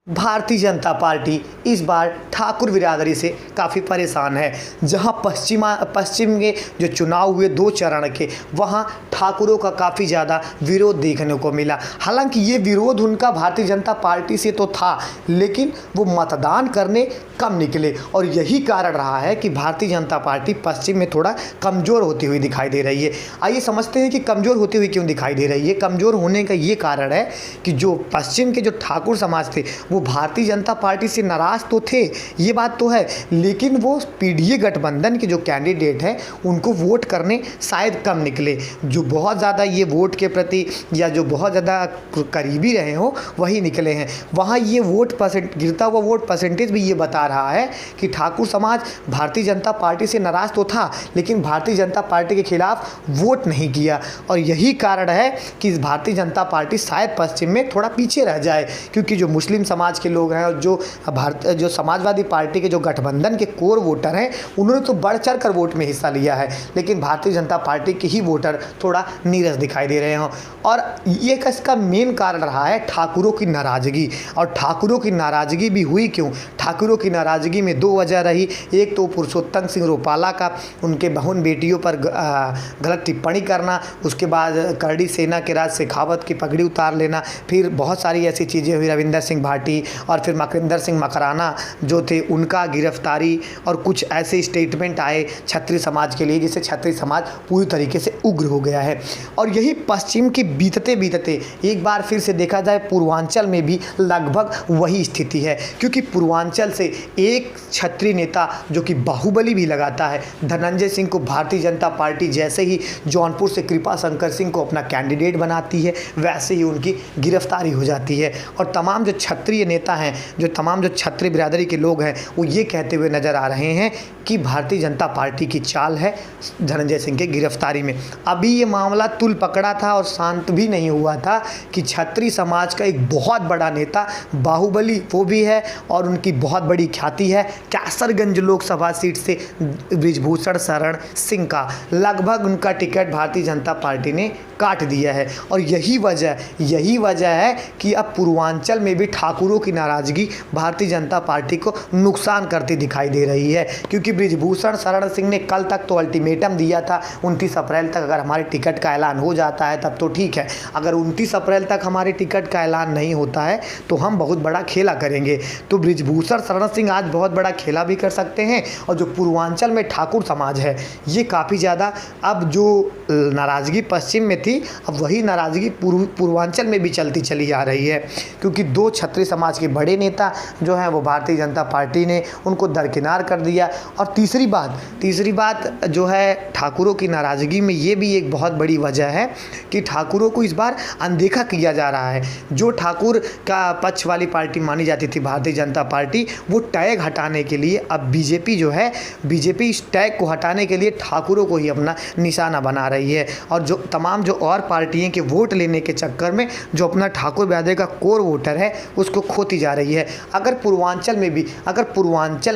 Bharatiya Janata party इस बार ठाकुर बिरादरी से काफ़ी परेशान है। जहां पश्चिम के जो चुनाव हुए 2 चरण के, वहां ठाकुरों का काफ़ी ज़्यादा विरोध देखने को मिला। हालांकि ये विरोध उनका भारतीय जनता पार्टी से तो था, लेकिन वो मतदान करने कम निकले और यही कारण रहा है कि भारतीय जनता पार्टी पश्चिम में थोड़ा कमज़ोर होती हुई दिखाई दे रही है। आइए समझते हैं कि कमज़ोर होती हुई क्यों दिखाई दे रही है। कमज़ोर होने का ये कारण है कि जो पश्चिम के जो ठाकुर समाज थे वो भारतीय जनता पार्टी से नाराज़ तो थे, ये बात तो है, लेकिन वो पीडीए गठबंधन के जो कैंडिडेट हैं उनको वोट करने शायद कम निकले। जो बहुत ज़्यादा ये वोट के प्रति या जो बहुत ज़्यादा करीबी रहे हो वही निकले हैं। वहाँ ये गिरता हुआ वोट परसेंटेज भी ये बता रहा है कि ठाकुर समाज भारतीय जनता पार्टी से नाराज़ तो था, लेकिन भारतीय जनता पार्टी के खिलाफ वोट नहीं किया। और यही कारण है कि भारतीय जनता पार्टी शायद पश्चिम में थोड़ा पीछे रह जाए, क्योंकि जो मुस्लिम समाज के लोग हैं और जो समाजवादी पार्टी के जो गठबंधन के कोर वोटर हैं उन्होंने तो बढ़ चढ़ कर वोट में हिस्सा लिया है, लेकिन भारतीय जनता पार्टी के ही वोटर थोड़ा नीरस दिखाई दे रहे हैं। और ये इसका मेन कारण रहा है ठाकुरों की नाराज़गी। और ठाकुरों की नाराज़गी भी हुई क्यों? ठाकुरों की नाराज़गी में 2 वजह रही। एक तो पुरुषोत्तम सिंह रूपाला का उनके बहन बेटियों पर गलत टिप्पणी करना, उसके बाद करड़ी सेना के राज शेखावत की पगड़ी उतार लेना, फिर बहुत सारी ऐसी चीज़ें हुई, रविंदर सिंह भाटी और फिर मकरिंदर सिंह मकराना जो थे उनका गिरफ्तारी, और कुछ ऐसे स्टेटमेंट आए क्षत्रिय समाज के लिए जिससे क्षत्रिय समाज पूरी तरीके से उग्र हो गया है। और यही पश्चिम के बीतते एक बार फिर से देखा जाए पूर्वांचल में भी लगभग वही स्थिति है, क्योंकि पूर्वांचल से एक क्षत्रिय नेता जो कि बाहुबली भी लगाता है, धनंजय सिंह को भारतीय जनता पार्टी जैसे ही जौनपुर से कृपा शंकर सिंह को अपना कैंडिडेट बनाती है वैसे ही उनकी गिरफ्तारी हो जाती है। और तमाम जो क्षत्रिय नेता हैं, तमाम जो क्षत्रिय बिरादरी के लोग हैं, वो ये कहते हुए नज़र आ रहे हैं कि भारतीय जनता पार्टी की चाल है धनंजय सिंह के गिरफ्तारी में। अभी ये मामला तुल पकड़ा था और शांत भी नहीं हुआ था कि क्षत्रिय समाज का एक बहुत बड़ा नेता बाहुबली वो भी है और उनकी बहुत बड़ी ख्याति है, कैसरगंज लोकसभा सीट से बृजभूषण शरण सिंह का लगभग उनका टिकट भारतीय जनता पार्टी ने काट दिया है। और यही वजह है कि अब पूर्वांचल में भी ठाकुरों की नाराज़गी भारतीय जनता पार्टी को नुकसान करती दिखाई दे रही है, क्योंकि बृजभूषण शरण सिंह ने कल तक तो अल्टीमेटम दिया था 29 अप्रैल तक अगर हमारे टिकट का ऐलान हो जाता है तब तो ठीक है, अगर 29 अप्रैल तक हमारे टिकट का ऐलान नहीं होता है तो हम बहुत बड़ा खेला करेंगे। तो बृजभूषण शरण सिंह आज बहुत बड़ा खेला भी कर सकते हैं। और जो पूर्वांचल में ठाकुर समाज है ये काफ़ी ज़्यादा, अब जो नाराज़गी पश्चिम में थी अब वही नाराज़गी पूर्वांचल में भी चलती चली आ रही है, क्योंकि 2 क्षत्रिय समाज के बड़े नेता जो हैं वो भारतीय जनता पार्टी ने उनको दरकिनार कर दिया। और तीसरी बात जो है ठाकुरों की नाराज़गी में ये भी एक बहुत बड़ी वजह है कि ठाकुरों को इस बार अनदेखा किया जा रहा है। जो ठाकुर का पक्ष वाली पार्टी मानी जाती थी भारतीय जनता पार्टी, वो टैग हटाने के लिए अब बीजेपी इस टैग को हटाने के लिए ठाकुरों को ही अपना निशाना बना रही है। और जो तमाम जो और पार्टियां के वोट लेने के चक्कर में जो अपना ठाकुर बिरादरी का कोर वोटर है उसको खोती जा रही है। अगर पूर्वांचल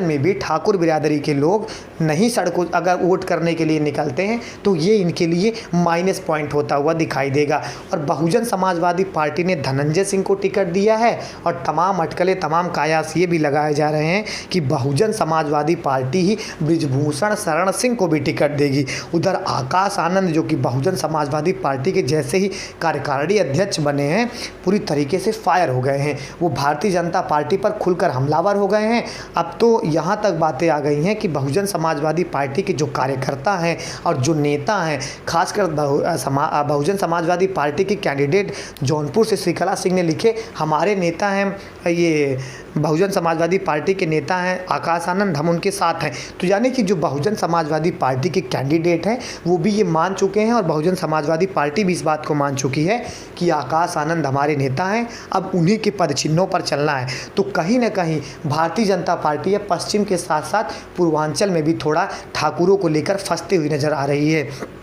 में भी ठाकुर बिरादरी के लोग नहीं सड़कों अगर वोट करने के लिए निकलते हैं तो ये इनके लिए माइनस पॉइंट होता हुआ दिखाई देगा। और बहुजन समाजवादी पार्टी ने धनंजय सिंह को टिकट दिया है और तमाम अटकलें तमाम कयास ये भी लगाए जा रहे हैं कि बहुजन समाजवादी पार्टी ही बृजभूषण शरण सिंह को भी टिकट देगी। उधर आकाश आनंद जो कि बहुजन समाजवादी पार्टी के जैसे ही कार्यकारिणी अध्यक्ष बने हैं पूरी तरीके से फायर हो गए हैं, वो भारतीय जनता पार्टी पर खुलकर हमलावर हो गए हैं। अब तो यहाँ तक बातें आ गई हैं कि बहुजन समाजवादी पार्टी के जो कार्यकर्ता हैं और जो नेता हैं, खासकर बहुजन समाजवादी पार्टी के कैंडिडेट जौनपुर से श्रीकला सिंह ने लिखे, हमारे नेता हैं ये बहुजन समाजवादी पार्टी के नेता हैं आकाश आनंद, हम उनके साथ हैं। तो यानी कि जो बहुजन समाजवादी पार्टी के कैंडिडेट हैं वो भी ये मान चुके हैं और बहुजन समाजवादी पार्टी भी इस बात को मान चुकी है कि आकाश आनंद हमारे नेता हैं, अब उन्हीं के पदचिह्नों पर चलना है। तो कहीं ना कहीं भारतीय जनता पार्टी है पश्चिम के साथ साथ पूर्वांचल में भी थोड़ा ठाकुरों को लेकर फंसती हुई नज़र आ रही है।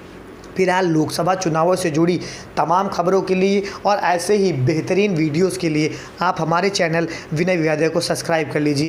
फिलहाल लोकसभा चुनावों से जुड़ी तमाम खबरों के लिए और ऐसे ही बेहतरीन वीडियोस के लिए आप हमारे चैनल विनय विद्यालय को सब्सक्राइब कर लीजिए।